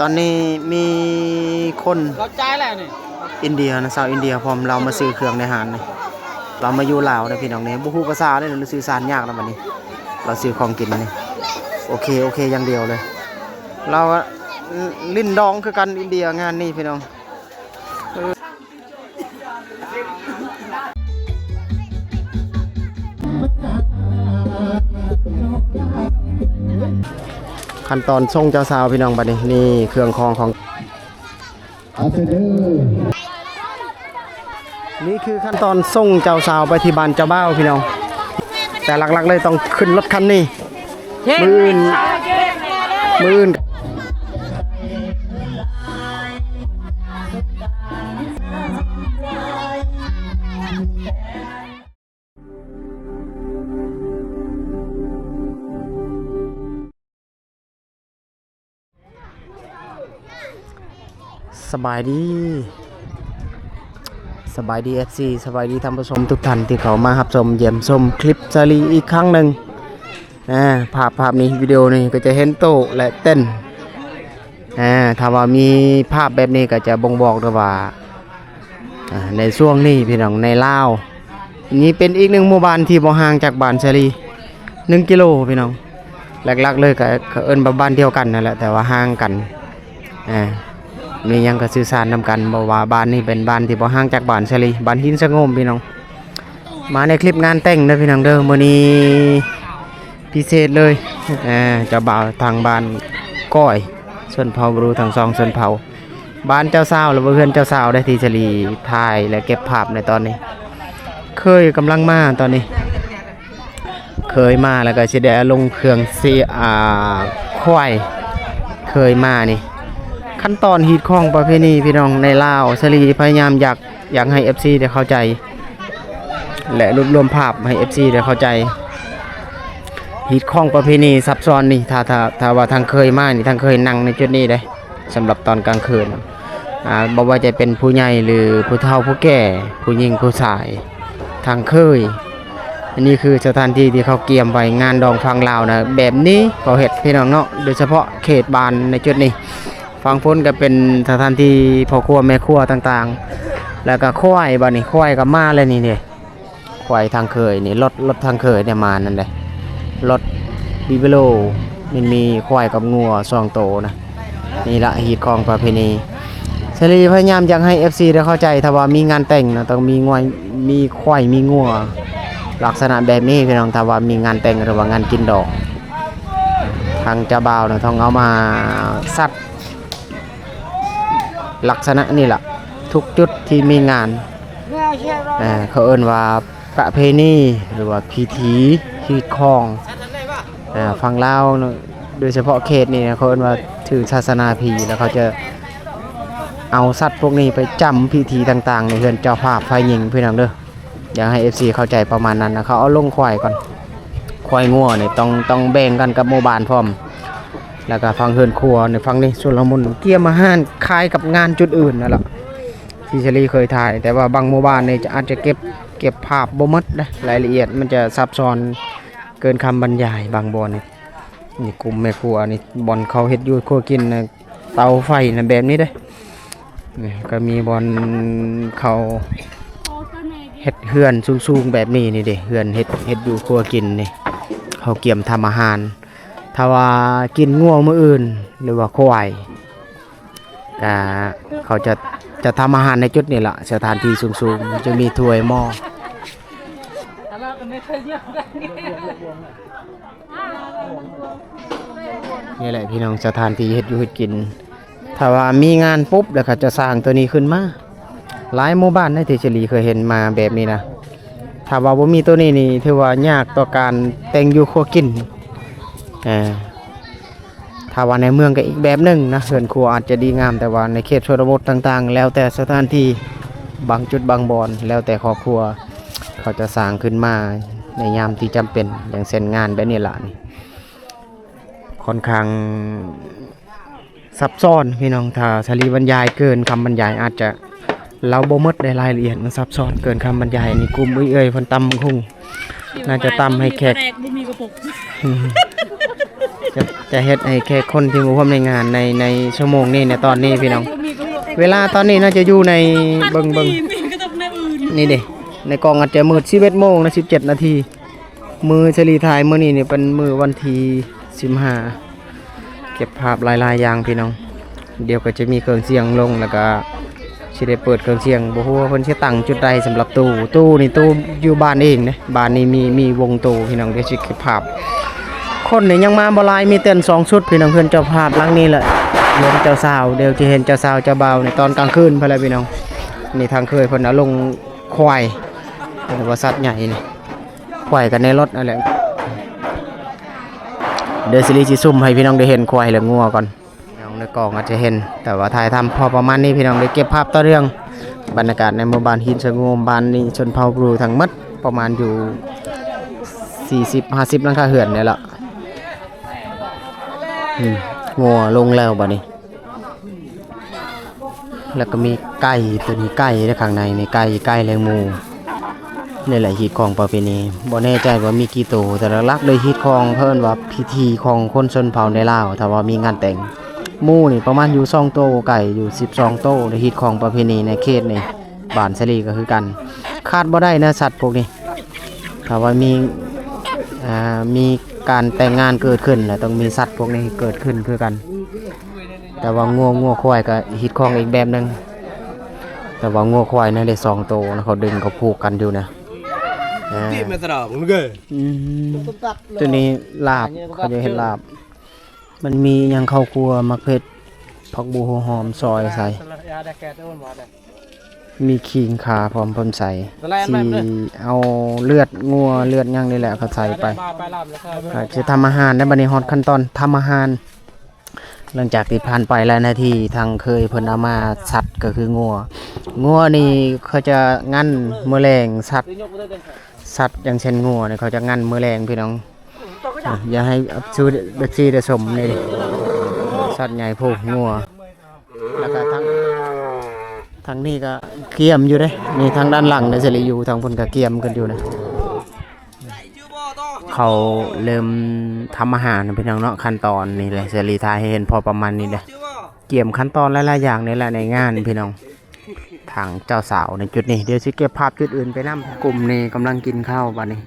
ตอนนี้มีคนอินเดียนะชาวอินเดียพร้อมเรามาซื้อเครื่องในห้างนี่เรามาอยู่ลาวนะพี่น้องนี่บ่ฮู้ภาษาเลยเราสื่อสารยากนะบัดนี้เราซื้อของกินนี่โอเคอย่างเดียวเลยเราลิ้นดองคือกันอินเดียงานนี้พี่น้องขั้นตอนส่งเจ้าสาวพี่น้องบัดนี้นี่เครื่องคองของนี่คือขั้นตอนส่งเจ้าสาวไปที่บ้านเจ้าบ่าวพี่น้องแต่หลักๆเลยต้องขึ้นรถคันนี้มืออื่นสบายดีFC สบายดีท่านผู้ชมทุกท่านที่เขามารับชมเยี่ยมชมคลิปซาลีอีกครั้งหนึ่งภาพนี้วิดีโอนี้ก็จะเห็นโต๊ะและเต้นถ้าว่ามีภาพแบบนี้ก็จะบ่งบอกด้วยว่าในช่วงนี้พี่น้องในลาวนี่เป็นอีกหนึ่งหมู่บ้านที่บ่ห่างจากบ้านซาลี1 กิโลพี่น้องหลักๆเลยก็เอิ้นบ้านเดียวกันนั่นแหละแต่ว่าห่างกันมียังก็สื่อสารนำกันบอกว่าบ้านนี้เป็นบ้านที่บ่ห่างจากบ้านซาลีบ้านหินสงมพี่น้องมาในคลิปงานแต่งเด้อพี่น้องเด้อมื้อนี้พิเศษเลยเจ้าบ่าวทางบ้านก้อยส่วนเผาบรูทางซองส่วนเผาบ้านเจ้าสาวหรือว่าเพื่อนเจ้าสาวได้ที่ซาลีถ่ายและเก็บภาพในตอนนี้เคยกำลังมาตอนนี้เคยมาแล้วก็สิได้ลงเครื่องควายเคยมานี่ขั้นตอนฮีดข้องประเพณีพี่น้องในลาวซาลีพยายามอยากให้ FC ได้เข้าใจและรวบรวมภาพให้ FC ได้เข้าใจฮีดข้องประเพณีซับซ้อนนี่ถ้าว่าทางเคยมานี่ทางเคยนั่งในจุดนี้ได้สำหรับตอนกลางคืนบ่ว่าจะเป็นผู้ใหญ่หรือผู้เฒ่าผู้แก่ผู้หญิงผู้ชายทางเคยอันนี้คือสถานที่ที่เขาเกียมไว้งานดองฟังลาวนะแบบนี้เขาเฮ็ดพี่น้องเนาะโดยเฉพาะเขตบ้านในจุดนี้ฟังพ้นก็เป็นสถานที่พ่อครัวแม่ครัวต่างๆแล้วก็ควายบ้านนี้ควายก็มาเลยนี่เนี่ยควายทางเคยนี่รถทางเคยเนี่ยมานั่นเลยรถบิเบโลมันมีควายกับงัว2 โตนะนี่ละฮีตของประเพณีซาลีพยายามอยากให้ FC ได้เข้าใจถ้าว่ามีงานแต่งนะต้องมีงัวมีควายมีงัวลักษณะแบบนี้พี่น้องถ้าว่ามีงานแต่งหรือว่างานกินดอกทางเจ้าบ่าวนะต้องเอามาสัตว์ลักษณะนี่แหละทุกจุดที่มีงานเขาเอิ้นว่าประเพณีหรือว่าพิธีฮีตของฝั่งลาวโดยเฉพาะเขตนี่เขาเอิ้นว่าถือศาสนาพีแล้วเขาจะเอาสัตว์พวกนี้ไปจำพิธีต่างๆในเฮือนเจ้าภาพฝ่ายหญิงพี่น้องเด้ออยากให้ FC เข้าใจประมาณนั้นนะเขาเอาลงควายก่อนควายงัวนี่ต้องแบ่งกันกับหมู่บ้านพร้อมแล้วก็ฟังเฮือนครัวในฟังนี่ส่วนละมุนเกี่ยมอาหารคล้ายกับงานจุดอื่นนั่นแหละที่ชลีเคยถ่ายแต่ว่าบางหมู่บ้านนี่อาจจะเก็บภาพบ่หมดนะรายละเอียดมันจะซับซ้อนเกินคำบรรยายบางบ่อนนี่กลุ่มแม่ครัวนี่บ่อนเขาเฮ็ดอยู่ครัวกินนะเตาไฟนะแบบนี้เด้นี่ก็มีบ่อนเขาเฮ็ดเฮือนสูงๆแบบนี้นี่เด้เฮือนเฮ็ดอยู่ครัวกินนี่เขาเกี่ยมทำอาหารถ้าว่ากินงัวมื้ออื่นหรือว่าควายเขาจะทำอาหารในจุดนี้ล่ะสถานที่สูงๆจะมีถ้วยหม้อนี่แหละพี่น้องสถานที่เฮ็ดอยู่เฮ็ดกินถ้าว่ามีงานปุ๊บแล้วก็จะสร้างตัวนี้ขึ้นมาหลายหมู่บ้านในที่ชลีเคยเห็นมาแบบนี้นะถ้าว่าบ่มีตัวนี้นี่ถือว่ายากต่อการแต่งอยู่ครัวกินถ้าว่าในเมืองก็อีกแบบนึงนะเฮือนครัวอาจจะดีงามแต่ว่าในเขตชนบทต่างๆแล้วแต่สถานที่บางจุดบางบ่อนแล้วแต่ครอบครัวเขาจะสร้างขึ้นมาในยามที่จำเป็นอย่างเช่นงานแบบนี้ล่ะนี่ค่อนข้างซับซ้อนพี่น้องถ้าชลีบรรยายเกินคำบรรยายอาจจะ เราบ่หมดได้รายละเอียดมันซับซ้อนเกินคำบรรยายนี่กลุ่มเอ้ยเพิ่นตำคุ้งน่าจะตำให้แขกจะเฮ็ดให้แขกคนที่มาร่วมในงานในชั่วโมงนี้ในตอนนี้พี่น้องเวลาตอนนี้น่าจะอยู่ในเบิ่งนี่เด้ในกองอาจจะมืด11โมงนะ17นาทีมือเฉลีทายมื้อนี้เนี่ยเป็นมือวันที่15เก็บภาพหลายๆอย่างพี่น้องเดี๋ยวก็จะมีเครื่องเสียงลงแล้วก็สิได้เปิดเครื่องเสียงบ่ฮู้ว่าเพิ่นสิตั้งจุดใดสำหรับตู้นี่ตู้อยู่บ้านเองนะบ้านนี้มีวงตู้พี่น้องเดี๋ยวสิเก็บภาพคนนี่ยังมาบ่หลายมีเต้น2ชุดพี่น้องเพิ่นเจ้าภาพหลังนี้แหละลงเจ้าสาวเดี๋ยวจะเห็นเจ้าสาวเจ้าบ่าวในตอนกลางคืนพุ่นแหละพี่น้องนี่ทางเคยเพิ่นเอาลงควายเป็นว่าสัตว์ใหญ่นี่ควายกันในรถนั่นแหละเดี๋ยวสิริสิซุ่มให้พี่น้องได้เห็นควายและงัวก่อนน้องในกล่องอาจจะเห็นแต่ว่าถ่ายทำพอประมาณนี้พี่น้องได้เก็บภาพต่อเรื่องบรรยากาศในหมู่บ้านหินสงบบ้านนี้ชนเผ่าบรูทั้งหมดประมาณอยู่40-50หลังคาเรือนนี่แหละงัวลงแล้วบัดนี้แล้วก็มีไก่ตัวนี้ไก่ในข้างในนี่ไก่แรงหมูนี่แหละฮีตของประเพณีบ่แน่ใจว่ามีกี่ตัวแต่หลักๆเลยฮีตของเพิ่นว่าพิธีของคนชนเผ่าในลาวถ้าว่ามีงานแต่งหมูนี่ประมาณอยู่2โตไก่อยู่12โตในฮีตของประเพณีในเขตนี่บ้านสลีก็คือกันคาดบ่ได้นะสัตว์พวกนี้ถ้าว่ามีการแต่งงานเกิดขึ้นแล้วต้องมีสัตว์พวกนี้เกิดขึ้นคือกันแต่ว่างัวควายก็ฮีตของอีกแบบนึงแต่ว่างัวควายนั่นได้2โตนะเขาดึงเขาผูกกันอยู่นะตัวนี้ลาบเขาจะเห็นลาบมันมียังข้าวคั่วมะเขือผักบัวหอมซอยใส่มีขิงข่าพร้อมพ่นใส่ที่เอาเลือดงัวเลือดย่างนี่แหละเขาใส่ไปจะทำอาหารในบัดนี้ฮอตขั้นตอนทำอาหารหลังจากที่ผ่านไปแล้วนาทีทางเคยเพิ่นเอามาสัตว์ก็คืองัวนี่เขาจะงั้นมื้อแรงสัตว์อย่างเช่นงัวเนี่ยเขาจะงั้นมื้อแรงพี่น้องอย่าให้ซื้อเด็กซีได้สมนี่สัตว์ใหญ่พวกงัวแล้วก็ทางนี้ก็เกียมอยู่เด้นี่ทางด้านหลังเนี่ยสิริอยู่ทางเพิ่นก็เกียมกันอยู่นะเขาเริ่มทำอาหารพี่น้องเนาะขั้นตอนนี่แหละสิริทายให้เห็นพอประมาณนี้เด้เกี่ยมขั้นตอนหลายๆอย่างนี่แหละในงานพี่น้องทางเจ้าสาวในจุดนี้เดี๋ยวสิเก็บภาพจุดอื่นไปนำกลุ่มนี้กำลังกินข้าวบัดนี้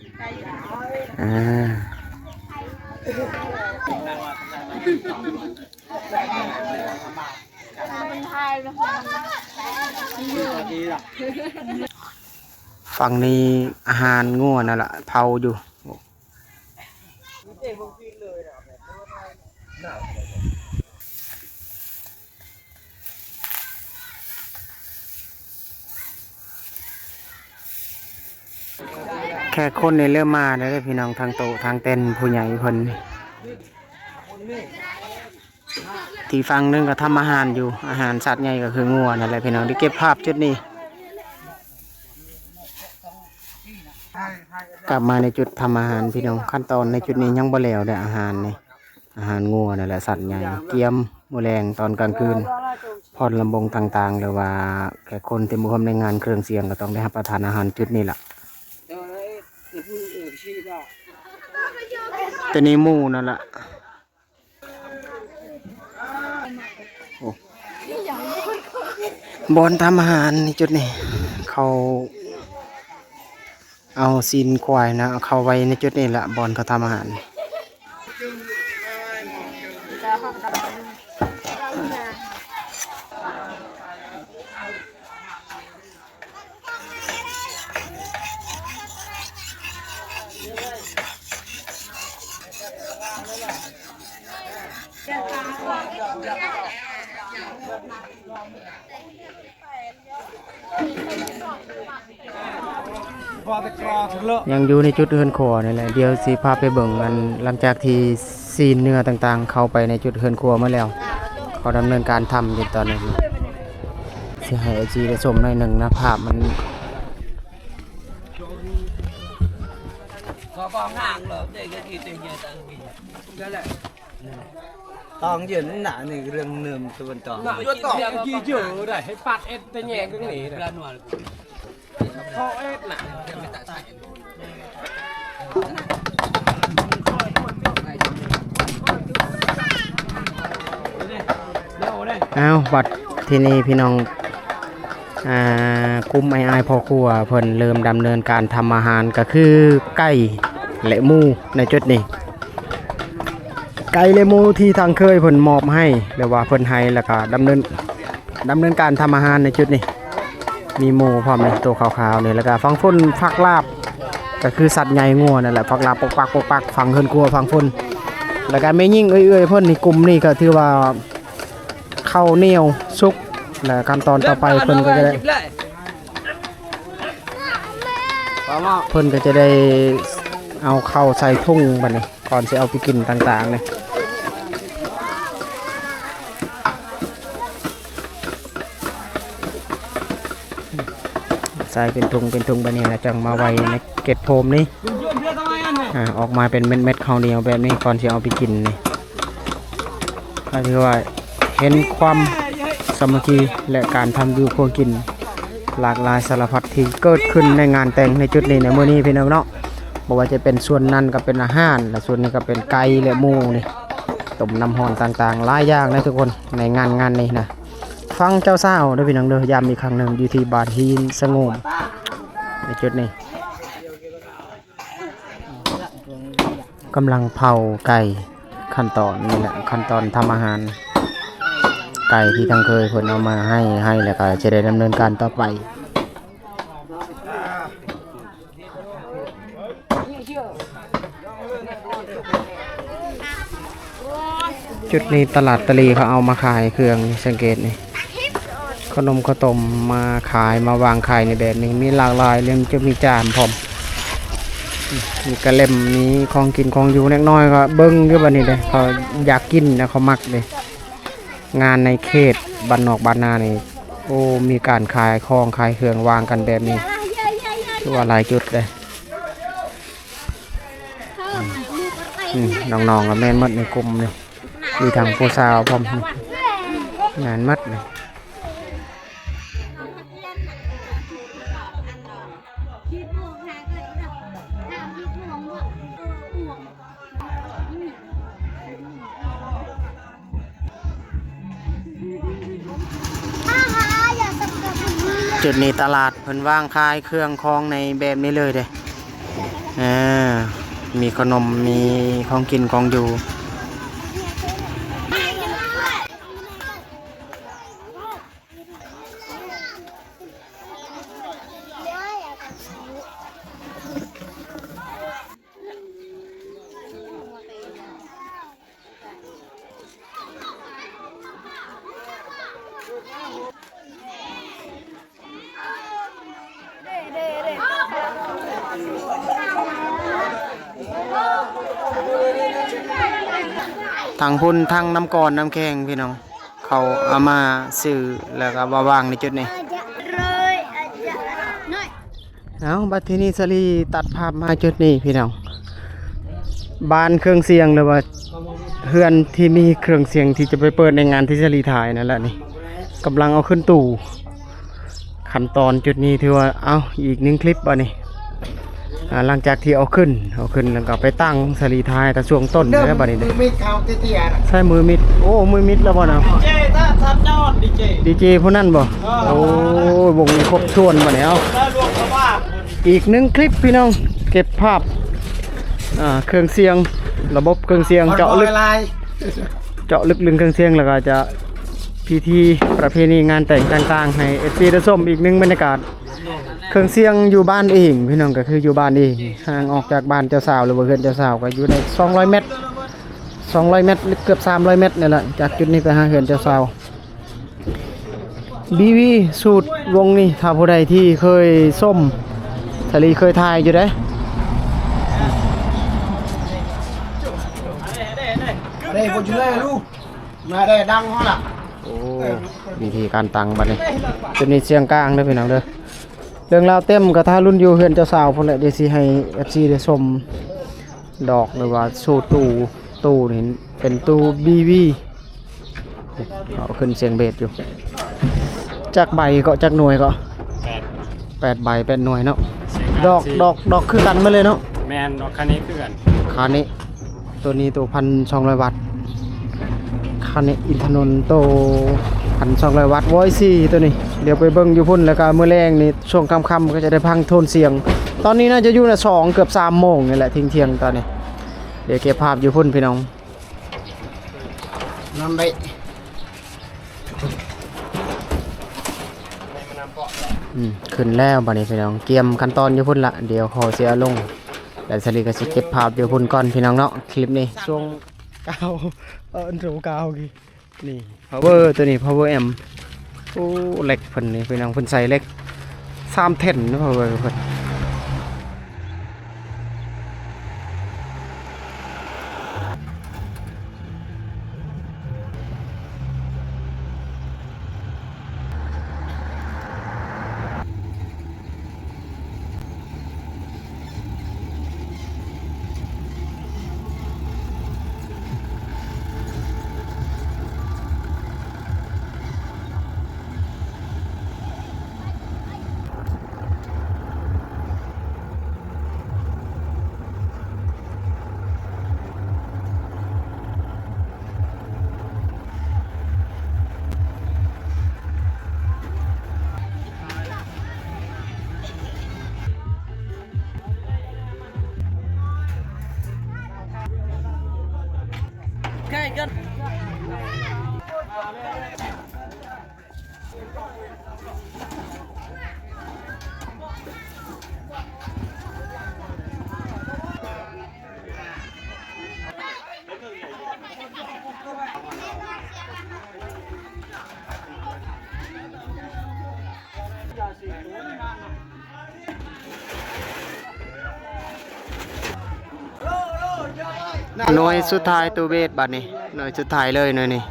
ฝั่งนี้อาหารงัวนั่นแหละเผาอยู่แค่คนในเริ่มมาแล้วพี่น้องทางโตทางเต้นผู้ใหญ่คนที่ฟังนึงก็ทำอาหารอยู่อาหารสัตว์ใหญ่ก็คืองัวนั่นแหละพี่น้องที่เก็บภาพจุดนี้กลับมาในจุดทำอาหารพี่น้องขั้นตอนในจุดนี้ยังบ่แล้วได้อาหารนี่อาหารงัวนั่นแหละสัตว์ใหญ่เกี๊ยมมื้อแรงตอนกลางคืนพรลำบงต่างๆหรือว่าแขกคนที่มาร่วมในงานเครื่องเสียงก็ต้องได้รับประทานอาหารจุดนี้ล่ะตัวนี้หมูนั่นแหละบอนทำอาหารในจุดนี้เขาเอาซีนควายนะเอาเข้าไว้ในจุดนี้แหละบอนเขาทำอาหารยังอยู่ในจุดเฮือนครัวนี่แหละเดี๋ยวสิพาไปเบิ่งกันหลังจากที่ซีนเนื้อต่างๆเข้าไปในจุดเฮือนครัวมาแล้วเขาดำเนินการทำอยู่ตอนนี้สิให้อาจีได้ชมหน่อยหนึ่งนะภาพมัน ตองยืนหนาหนึ่งเรื่องเนิมตัวตอง ยต่อกี่เจอได้ให้ปัดเอ็ดแต่แยงตรงนี้นะเขาเอ็ดน่ะเอาบัดทีนี้พี่น้องกลุ่มไอ้พ่อครัวเพิ่นเริ่มดำเนินการทำอาหารก็คือไก่และหมูในจุดนี้ไก่และหมูที่ทางเคยเพิ่นมอบให้หรือว่าเพิ่นให้แล้วก็ดำเนินการทำอาหารในจุดนี้มีหมูพร้อมในตัวขาวๆนี่แล้วก็ฟังฝุ่นฟักลาบก็คือสัตว์ใหญ่งัวนั่นแหละฟักลาบปกปักฟังเพิ่นกลัวฟังฝุ่นแล้วก็ไม่ยิ่งเอ้ยเพิ่นนี่กลุ่มนี้ก็ถือว่าข้าวเหนียวสุกและขั้นตอนต่อไปเพิ่นก็จะได้เพิ่นก็จะได้เอาเข้าใส่ทุ่งบัดนี้ก่อนจะเอาไปกินต่างๆเลยใส่เป็นทุงบัดนี้นะจังมาไว้ในเกล็ดโฟมนี้ออกมาเป็นเม็ดๆข้าวเหนียวแบบนี้ก่อนจะเอาไปกินนี่ก็ถือว่าเห็นความสามัคคีและการทำอยู่ครัวกินหลากหลายสารพัดที่เกิดขึ้นในงานแต่งในจุดนี้ในมื้อนี้พี่น้องเนาะบอกว่าจะเป็นส่วนนั้นก็เป็นอาหารและส่วนนี้ก็เป็นไก่และหมูนี่ต้มน้ำร้อนต่างๆหลายอย่างนะทุกคนในงานนี้นะฟังเจ้าสาวด้วยพี่น้องเด้อย้ำอีกครั้งหนึ่งอยู่ที่บ้านหินสงบในจุดนี้กำลังเผาไก่ขั้นตอนนี่แหละขั้นตอนทำอาหารไก่ที่ทางเคยคนเอามาให้แล้วก็จะได้ดำเนินการต่อไปจุดนี้ตลาดตะลีเขาเอามาขายเครื่องสังเกตนี่ขนมข้าวต้มมาขายมาวางขายในแบบนี้มีหลากหลายเรื่องจะมีจานพร้อมมีกระเล่มมีของกินของอยู่เล็กน้อยก็เบิ้งเยอะบันนี้เลยเขาอยากกินนะเขามักเลยงานในเขตบ้านนอกบ้านนานี่โอ้มีการขายของขายเครื่องวางกันแบบนี้คือว่าหลายจุดเลยน้องๆกับแม่นมัดในกลุ่มเลยมีทางผู้สาวพร้อมงานมัดเลยจุดนี้ตลาดเพิ่นว่างขายเครื่องคองในแบบนี้เลยเด้มีขนมมีของกินของอยู่ทางพุ่นทางน้ำก่อนน้ำแข็งพี่น้องเขาเอามาซื้อแล้วก็วางในจุดนี้เอาบัดทีนี้สลีตัดภาพมาจุดนี้พี่น้องบ้านเครื่องเสียงหรือว่าเฮือนที่มีเครื่องเสียงที่จะไปเปิดในงานที่สลีถ่ายนั่นแหละนี่กำลังเอาขึ้นตู่ขั้นตอนจุดนี้ถือว่าเอาอีกหนึ่งคลิปบ่นี่หลังจากที่เอาขึ้นแล้วก็ไปตั้งสลีทายแต่ช่วงต้นแล้วบัดนี้เด้ใช่มือมิดโอ้มือมิดแล้วบ่นะดีเจถ้าจอดดีเจผู้นั้นบ่โอ้วงนี้ครบถ้วนบ่เนี่ยเอาอีกหนึ่งคลิปพี่น้องเก็บภาพเครื่องเสียงระบบเครื่องเสียงเจาะลึกลึงเครื่องเสียงแล้วก็จะพิธีประเพณีงานแต่งต่างๆให้เอฟซีได้ชมอีกหนึ่งบรรยากาศเครื่องเสียงอยู่บ้านเองพี่น้องก็คืออยู่บ้านเองห่างออกจากบ้านเจ้าสาวหรือว่าเฮือนเจ้าสาวก็อยู่ใน200 เมตรเกือบ300 เมตรนี่แหละจากจุดนี้ไปหาเฮือนเจ้าสาวบีวีสูตรวงนี้ถ้าผู้ใดที่เคยส้มทะเลเคยทายอยู่ได้ได้คนช่วยลูกมาได้ดังเขาล่ะโอ้วิธีการตังบัดนี้จุดนี้เสียงกลางเด้อพี่น้องเด้อเรื่องราวเต็มก็ถ้ารุ่นอยู่เฮือนเจ้าสาวพุ่นแหละเดี๋ยวสิให้ FC ได้ชมดอกหรือว่าสูตรตู้นี่เป็นตู้ BV เอาขึ้นเสียงเบสอยู่จากใบก็จากหน่วยก็ 8 ใบ 8 หน่วยเนาะดอกคือกันมาเลยเนาะ แมนดอกคันนี้คือกัน คันนี้ตัวนี้ตัว1,200 วัตต์คันนี้อินทนนท์ตัว1,200 วัตต์104ตัวนี้เดี๋ยวไปเบิ่งอยู่พุ่นแล้วก็มื้อแรงนี่ช่วงค่ำๆก็จะได้พังโทนเสียงตอนนี้น่าจะอยู่น่ะ2เกือบ3โมงนี่แหละเที่ยงๆตอนนี้เดี๋ยวเก็บภาพอยู่พุ่นพี่น้อง นำไป ขึ้นแล้วบัดนี้พี่น้องเตรียมขั้นตอนอยู่พุ่นละเดี๋ยวขอเสียลงแต่สลิก็สิเก็บภาพอยู่พุ่นก่อนพี่น้องเนาะคลิปนี้ช่วงกาวอันโถกาวกี่นี่ power ตัวนี้ power amp โอ้เหล็กเพิ่นนี่พี่น้องเพิ่นใส่เหล็ก3เท่นนะ power เพิ่นหน่วยสุดท้ายตัวเบสบัดนี้หน่วยสุดท้ายเลยหน่วยนี้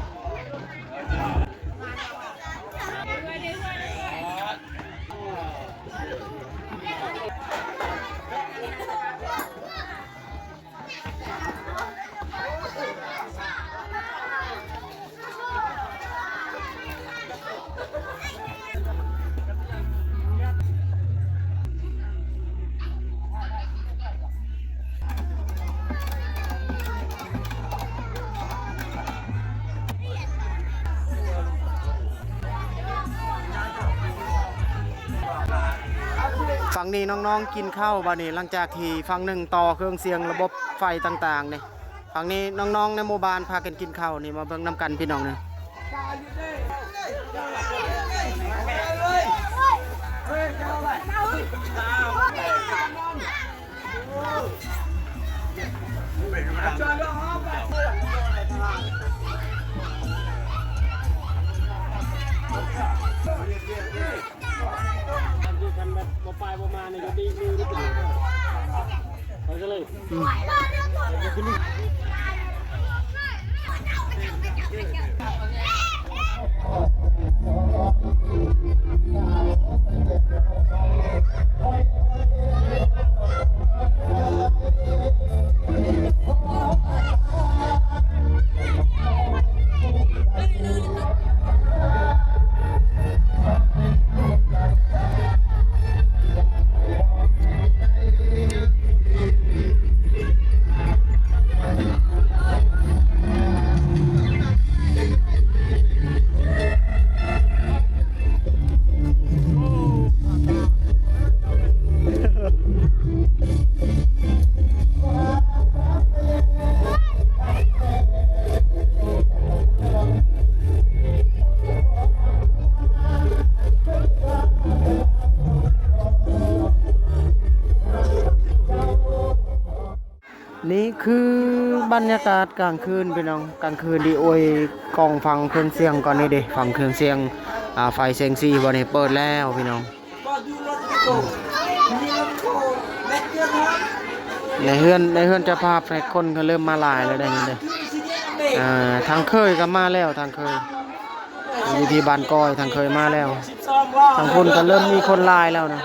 ฝั่งนี้น้องๆกินข้าวบัดนี้หลังจากที่ฝั่งหนึ่งต่อเครื่องเสียงระบบไฟต่างๆนี่ฝั่งนี้น้องๆในหมู่บ้านพากันกินข้าวนี่มาเบิ่งน้ำกันพี่น้องนี่นี่คือบรรยากาศกลางคืนพี่น้องกลางคืนดีโอยกองฟังเครื่องเสียงก่อนนี่เด้ฟังเครื่องเสียงไฟเสียงซีวันนี้เปิดแล้วพี่น้องในเฮือนเจะภาพคนก็เริ่มมาหลายแล้วได้นี่เด้ทางเคยก็มาแล้วทางเคยอยู่ที่บ้านก้อยทางเคยมาแล้วทางคนก็เริ่มมีคนหลายแล้วนะ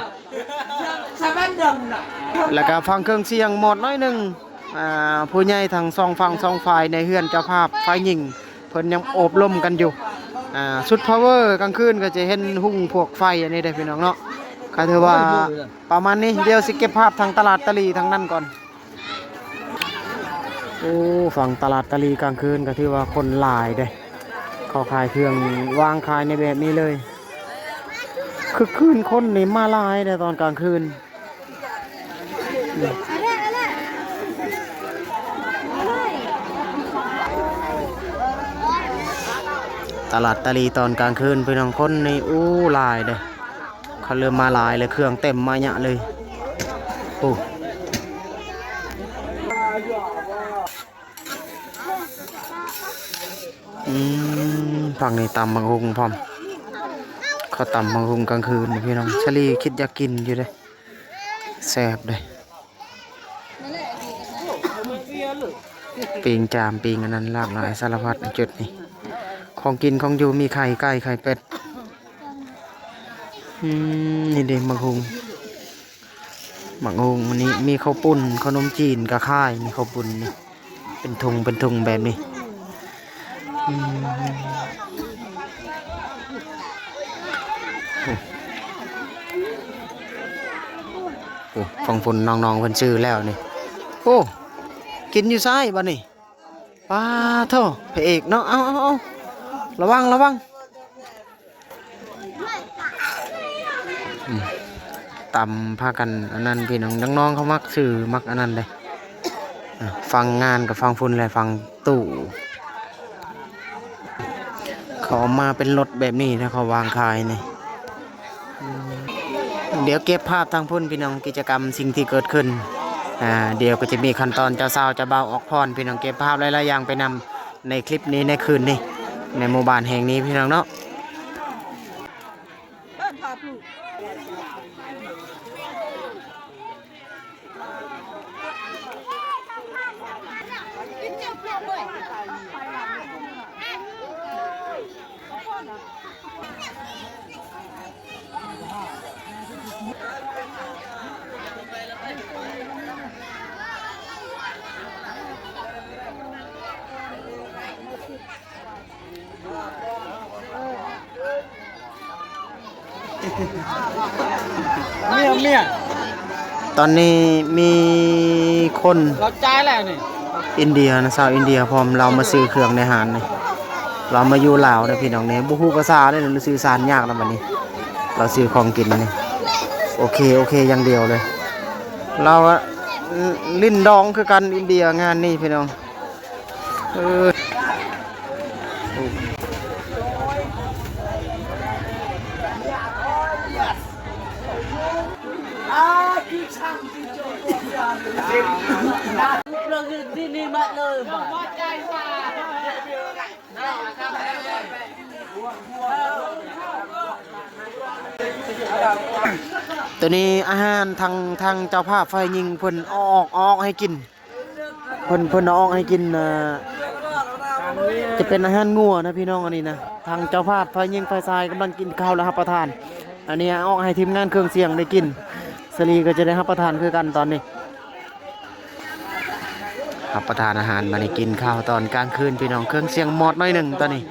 แล้วก็ฟังเครื่องเสียงหมดน้อยหนึ่งผู้ใหญ่ทาง2 ฝั่ง 2 ฝ่ายในเฮือนเจ้าภาพฝ่ายหญิง พิ่นยังโอบลมกันอยู่ชุด power กลางคืนก็จะเห็นหุ่งพวกไฟอันนี้ได้พี่น้องเนาะก็ถือว่าประมาณนี้เดี๋ยวสิเก็บภาพทางตลาดตะลีทางนั้นก่อนโอ้ฝั่งตลาดตะลีกลางคืนก็ถือว่าคนหลายเด้เขาขายเครื่องวางขายในแบบนี้เลยคือคืนคนนี่มาหลายในตอนกลางคืนตลาดตะลีตอนกลางคืนพี่น้องคนนี่อู้หลายเด้เขาเริ่มมาหลายเลยเครื่องเต็มมาเยอะเลยโอ้ฝั่งนี้ตำบังฮุงพร้อมเขาตำบังฮุงกลางคืนพี่น้องชลีคิดอยากกินอยู่เลยแซ่บเลยปิงจามปิงอันนั้นหลากหลายสารพัดจุดนี่ของกินของอยู่มีไข่ไก่ไข่เป็ดนี่เด็กบังฮุงวันนี้มีข้าวปุ้นขนมจีนกระค่ายมีข้าวปุ้นนี่เป็นทุงแบบนี้โอ้ฟังฝนน้องๆเพิ่นชื่อแล้วนี่โอ้กินอยู่ซ้ายบ้านนี่ป้าเท่าพระเอกเนาะเอาระวังตำพากันอันนั้นพี่น้องเขามักสื่อมักอันนั้นเลยฟังงานกับฟังฝุ่นเลยฟังตู่เขามาเป็นรถแบบนี้นะเขาวางขายนี่เดี๋ยวเก็บภาพทางพุ่นพี่น้องกิจกรรมสิ่งที่เกิดขึ้นเดี๋ยวก็จะมีขั้นตอนเจ้าสาวจะเบาออกพรพี่น้องเก็บภาพหลายๆอย่างไปนำในคลิปนี้ในคืนนี้ในหมู่บ้านแห่งนี้พี่น้องเนาะเมีย ตอนนี้มีคน เราจ่ายแล้วนี่ อินเดียนะชาวอินเดียพร้อมเรามาซื้อเครื่องในหาดนี่เรามาอยู่ลาวนะพี่น้องเนี่ยบุฮูภาษาเลยเราซื้อสารยากแล้ววันนี้เราซื้อของกินนี่โอเคอย่างเดียวเลยเราลิ้นดองคือกันอินเดียงานนี่พี่น้องตัวนี้อาหารทางเจ้าภาพไฟยิงเพิ่นออกให้กินเพิ่นออกให้กินจะเป็นอาหารงัวนะพี่น้องอันนี้นะทางเจ้าภาพไฟยิงไฟทรายกำลังกินข้าวแล้วรับประทานอันนี้ออกให้ทีมงานเครื่องเสียงได้กินสลีก็จะได้รับประทานคือกันตอนนี้รับประทานอาหารมาได้กินข้าวตอนกลางคืนพี่น้องเครื่องเสียงหมดหน่อยหนึ่งตอนนี้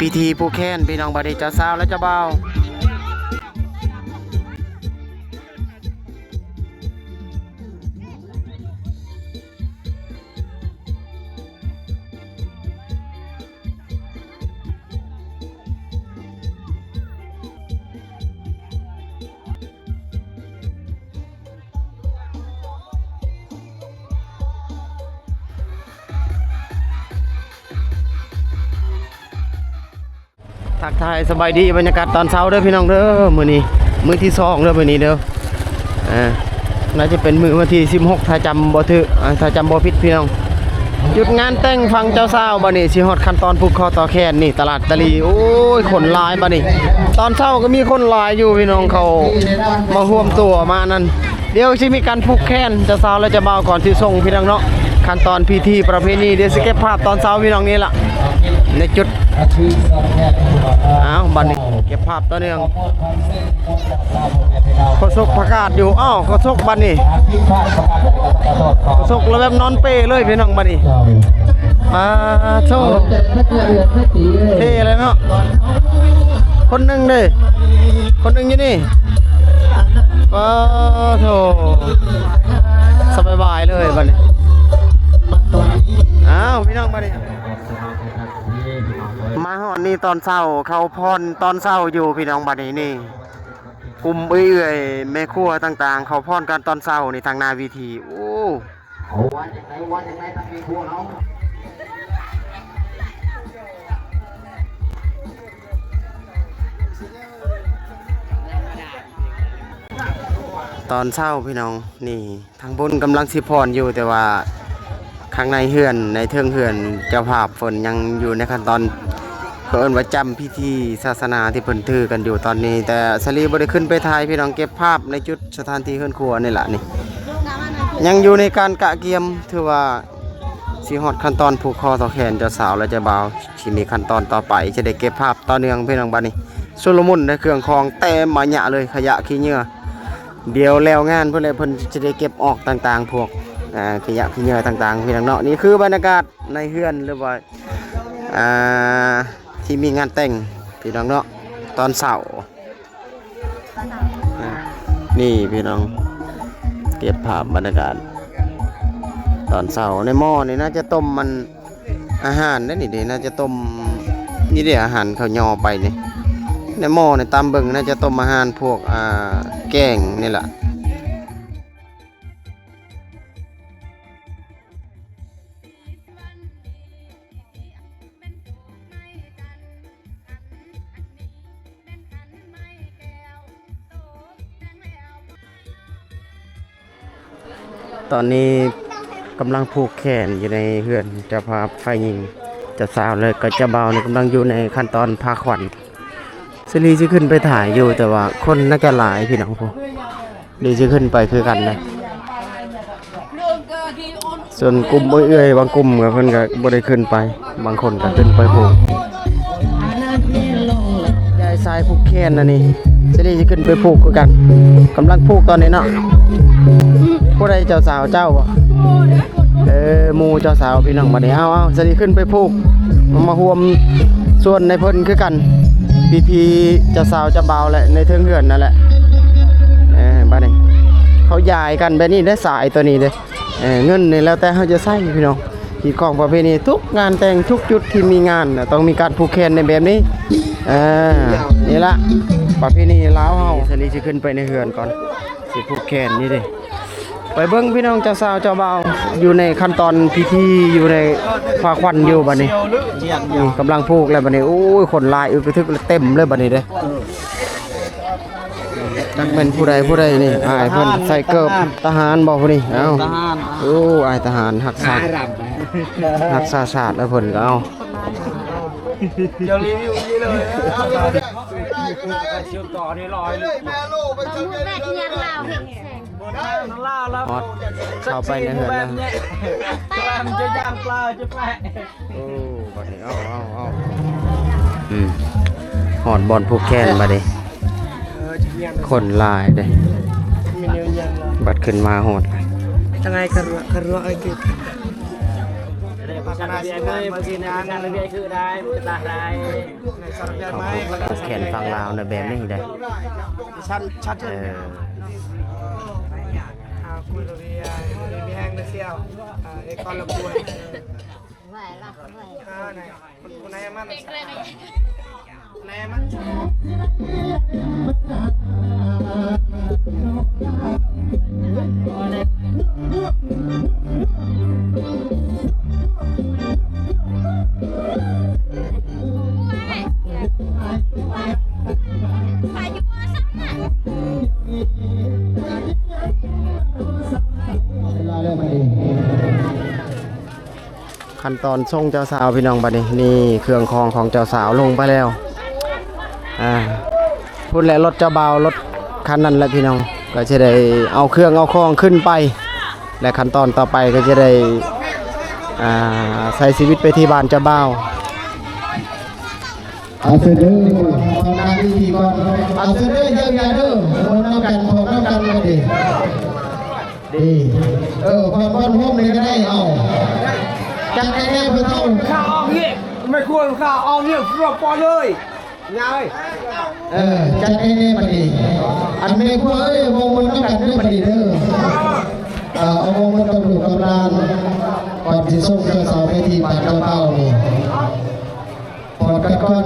พิธีผู้แค้นพี่น้องบาดเจ้าสาวและเจ้าบ่าวทักทายสบายดีบรรยากาศตอนเช้าเด้อพี่น้องเด้อมื้อนี้มื้อที่2เด้อมื้อนี้เด้อน่าจะเป็นมื้อวันที่16ถ้าจำบ่ผิดพี่น้อง หยุดงานแต่งฟังเจ้าสาวบัดนี้สิฮอดขั้นตอนผูกคอต่อแขนนี่ตลาดตะลีโอ้ยคนหลายบัดนี้ตอนเช้าก็มีคนหลายอยู่พี่น้องเขามาร่วมตัวมานั่นเดี๋ยวสิมีการผูกแขนเจ้าสาวและเจ้าบ่าวก่อนสิส่งพี่น้องเนาะขั้นตอนพิธีประเพณีเดี๋ยวสิเก็บภาพตอนเช้าพี่น้องนี่ล่ะในจุดอ้าวบัดนี้เก็บภาพต่อเนื่องโฆษกประกาศอยู่อ้าวโฆษกบัดนี้โฆษกแล้วแบบนอนเป้เลยพี่น้องบัดนี้โชว์เท่เลยเนาะคนหนึ่งเด้คนหนึ่งอยู่นี่โธ่สบายๆเลยบัดนี้อ้าวพี่น้องบัดนี้มาฮอดนี่ตอนเช้าเขาพรตอนเช้าอยู่พี่น้องบัดนี้นี่กลุ่มเอื้อยแม่ครัวต่างๆเขาพรกันตอนเช้านี่ทางหน้าวิธีโอ้วันจังไดทางแม่ครัวเฮาตอนเช้าพี่น้องนี่ทางบนกำลังสิพรอยู่แต่ว่าข้างในเฮือนในเทิงเฮือนเจ้าภาพฝนยังอยู่ในขั้นตอนเพิ่นว่าจำพิธีศาสนาที่เพิ่นถือกันอยู่ตอนนี้แต่สลีบ่ได้ขึ้นไปถ่ายพี่น้องเก็บภาพในจุดสถานที่เฮือนครัวนี่ล่ะนี่ยังอยู่ในการกะเกียมถือว่าสิฮอดขั้นตอนผูกคอต่อแขนเจ้าสาวและเจ้าบ่าวสิมีขั้นตอนต่อไปจะได้เก็บภาพต่อเนื่องพี่น้องบัดนี้สุลมุนในเครื่องของเต็มมาหยะเลยขยะขี้เหงื่อเดี๋ยวแล้วงานเพิ่นเลยเพิ่นจะได้เก็บออกต่างๆพวกขยะขี้เหงื่อต่างๆพี่น้องเนาะนี่คือบรรยากาศในเฮือนหรือว่าที่มีงานแต่งพี่น้องเนาะตอนเสาร์นี่พี่น้องเก็บภาพบรรยากาศตอนเสาร์ในหม้อนี่น่าจะต้มมันอาหารนั่นนี่เดี๋ยวน่าจะต้มนี่เดี๋ยวอาหารเขายอไปนี่ในหม้อในตามเบิ่งน่าจะต้มอาหารพวกแกงนี่แหละตอนนี้กำลังผูกแขนอยู่ในเฮือนเจ้าภาพฝ่ายหญิงเจ้าสาวเลยก็เจ้าบ่าวนี่กำลังอยู่ในขั้นตอนพาขวัญซีรีส์จะขึ้นไปถ่ายอยู่แต่ว่าคนน่าจะหลายพี่น้องพวกเดี๋ยวจะขึ้นไปคือกันเลยส่วนกลุ่มเอื้อยบางกลุ่มกับเพิ่นก็บ่ได้ขึ้นไปบางคนก็ขึ้นไปผูกยายสายผูกแขนนะนี่ซีรีส์จะขึ้นไปผูกคือกันกำลังผูกตอนนี้เนาะผู้ใดเจ้าสาวเจ้าบ่หมู่เจ้าสาวพี่น้องบัดนี้เอาซีรีส์ขึ้นไปผูกมาร่วมส่วนในเพิ่นคือกันพิธีเจ้าสาวเจ้าบ่าวแหละในเทิงเฮือนนั่นแหละบัดนี้เขาย้ายกันแบบนี้ได้สายตัวนี้เด้เงินนี่แล้วแต่เขาจะใช้พี่น้องที่ของประเพณีทุกงานแต่งทุกจุดที่มีงานต้องมีการผูกแขนในแบบนี้นี่ละประเพณีลาวเฮาสลีสิขึ้นไปในเฮือนก่อนสิผูกแขนนี่เด้ไปเบิ่งพี่น้องเจ้าสาวเจ้าบ่าวอยู่ในขั้นตอนพิธีอยู่ในพาขวัญอยู่บัดนี้นี่กำลังผูกแล้วบัดนี้โอ้ยคนหลายอึกระทึกเต็มเลยบัดนี้เด้จักเป็นผู้ใดนี่อ้ายเพิ่นใส่เกิบทหารบ่ผู้นี้เอ้าโอ้อ้ายทหารรักษาชาติแล้วเพิ่นก็เอาเดี๋ยวรีวิวนี้เลยเชื่อมต่อนี่ลอยเลยเข้าไปในเฮือนแล้วมันจะย่างปลาจะแปะโอ้บัดนี้เอาหอดบอลผูกแขนบัดนี้คนหลายเด้บัดขึ้นมาโหดยังไงกันรัวไอ้กิ๊กผูกแขนฟังลาวในแบบนี้ได้ชัดคุยกับพี่มีแห้งเซี่ยวไอ้คอนละคุยไหนคนไหนมันไหน ขั้นตอนส่งเจ้าสาวพี่น้องบัดนี้นี่เครื่องคองของเจ้าสาวลงไปแล้วพูดแล้วรถเจ้าบ่าวรถคันนั้นแหละพี่น้องก็จะได้เอาเครื่องเอาคองขึ้นไปและขั้นตอนต่อไปก็จะได้ใส่ชีวิตไปที่บ้านเจ้าบ่าวเอาเสด็จก่อนนาทีก่อนเอาเสด็จเยอะแยะเด้อคนน้ำกันพอน้ำกันเลยดีคนห้องนี้ก็ได้เอาจังแน่ๆเพื่อเท่า ข้าวอ้อมเนี่ยไม่ควรข้าวอ้อมเนี่ยรอบปอเลยยาย จังแน่ๆมาดีอันนี้พวกวงมันน้ำกันเด้อมาดีเด้อเอาวงมันกำลังกำลังก่อนที่ส่งเจ้าสาวไปที่บ้านเจ้าเป้านี่พอกันก่อน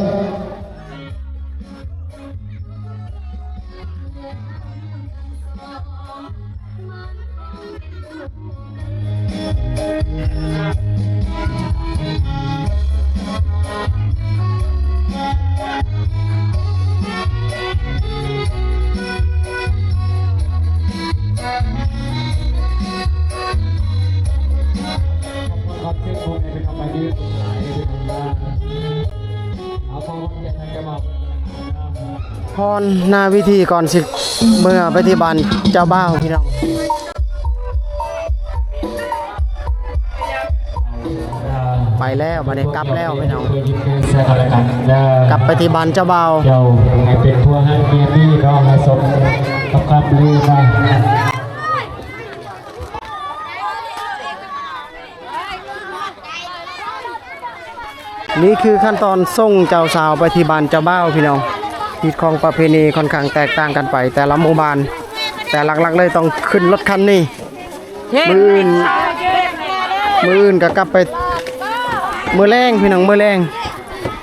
พรหน้าวิธีก่อนสิเมื่อไปที่บ้านเจ้าบ่าวพี่น้องไปแล้วบัดนี้กลับแล้วพี่น้องกลับไปที่บ้านเจ้าบ่าว เจ้าให้เป็นพวกให้เมียนี่ก็ให้สมกับลือมา นี่คือขั้นตอนส่งเจ้าสาวไปที่บ้านเจ้าบ่าวพี่น้องฮิตของประเพณีค่อนข้างแตกต่างกันไปแต่ละหมู่บ้านแต่หลักๆเลยต้องขึ้นรถคันนี้มืออื่นก็กลับไปมือแรงพี่น้องมือแรง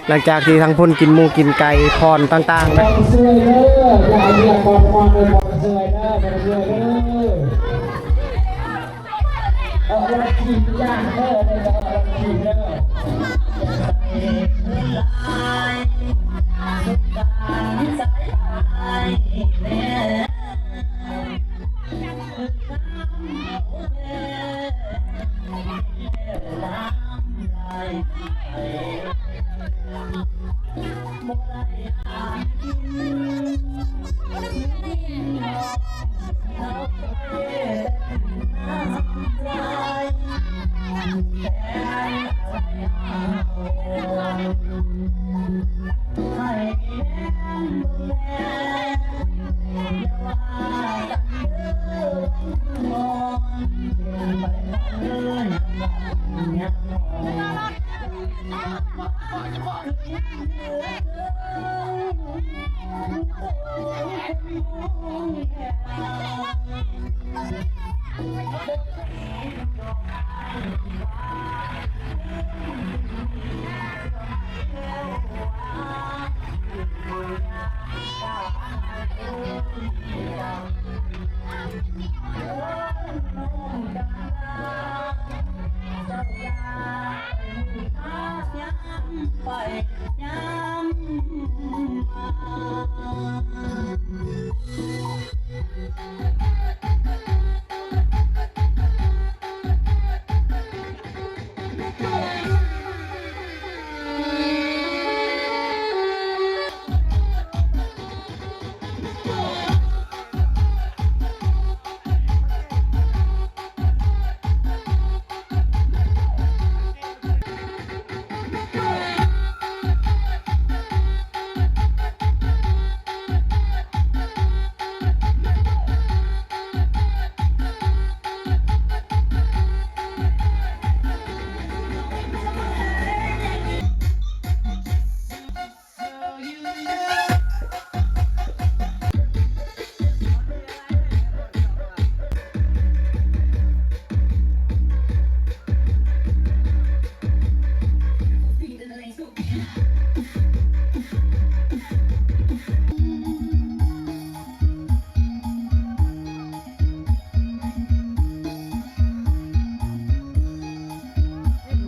หลังจากที่ทั้งพุ่นกินหมูกินไก่พรต่างๆนะ เสื้อเด้ออย่าเรียกบอลมาเลยบอลเสื้อเด้อบอลเสื้อเด้อเอาละขีดย่างเด้อได้เอาละขีดเด้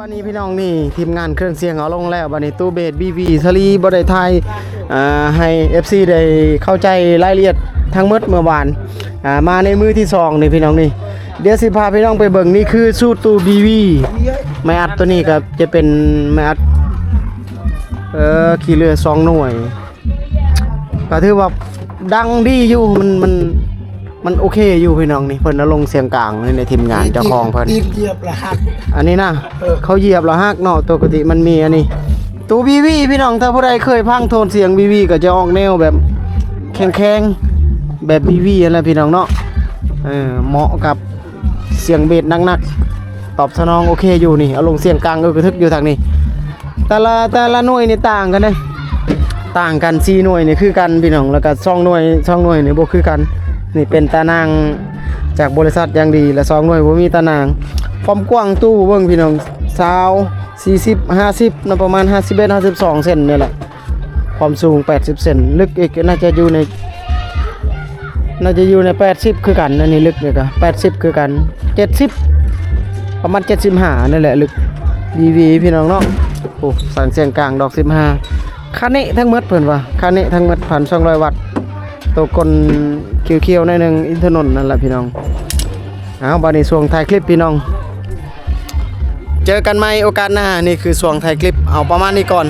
บัดนี้พี่น้องนี่ทีมงานเครื่องเสียงเอาลงแล้วบัดนี้ตู้เบส BV สลีบ่ได้ถ่ายให้ FC ได้เข้าใจรายละเอียดทั้งหมดเมื่อวานมาในมือที่2นี่พี่น้องนี่ เดี๋ยวสิพาพี่น้องไปเบิ่งนี่คือสูตรตู้บีวีไม้อัดตัวนี้ครับจะเป็นไม้อัดขี้เรือ2หน่วยก็ถือว่าดังดีอยู่มันโอเคอยู่พี่น้องนี่เพิ่นเอาลงเสียงกลางในทีมงานเจ้าของเพิ่น ตีนเหยียบละหัก อันนี้นะเขาเหยียบแล้วฮักเนาะปกติมันมีอันนี้ตู้บีวีพี่น้องถ้าผู้ใดเคยพังโทนเสียงบีวีก็จะออกแนวแบบแข็งๆแบบบีวีอะไรพี่น้องเนาะเหมาะกับเสียงเบสหนักๆตอบสนองโอเคอยู่นี่เอาลงเสียงกลางก็กระทึกอยู่ทางนี้แต่ละหน่วยนี่ต่างกันเลยต่างกัน4หน่วยนี่คือกันพี่น้องแล้วก็2หน่วยนี่บ่คือกันนี่เป็นตานางจากบริษัทอย่างดีและ2หน่วยบ่มีตานางความกว้างตู้เบิ่งพี่น้อง20 40 50น่ะประมาณ51 52เซนนี่แหละความสูง80เซนลึกอีกน่าจะอยู่ใน80คือกันอันนี้ลึกนี่ก็80คือกัน70ประมาณ75นั่นแหละลึก DV พี่น้องเนาะโอ้สั่งเสียงกลางดอก15คันนี้ทั้งหมดเพิ่นว่าคันนี้ทั้งหมด1,200 วัตต์ตัวกลเขียวๆหน่อยนึงอินทนนท์นั่นแหละพี่น้องเอาบัดนี้ช่วงท้ายคลิปพี่น้องเจอกันใหม่โอกาสหน้านี่คือช่วงท้ายคลิปเอาประมาณนี้ก่อน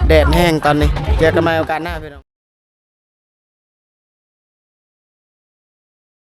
แดดแห้งตอนนี้เจอกันใหม่โอกาสหน้าพี่น้อง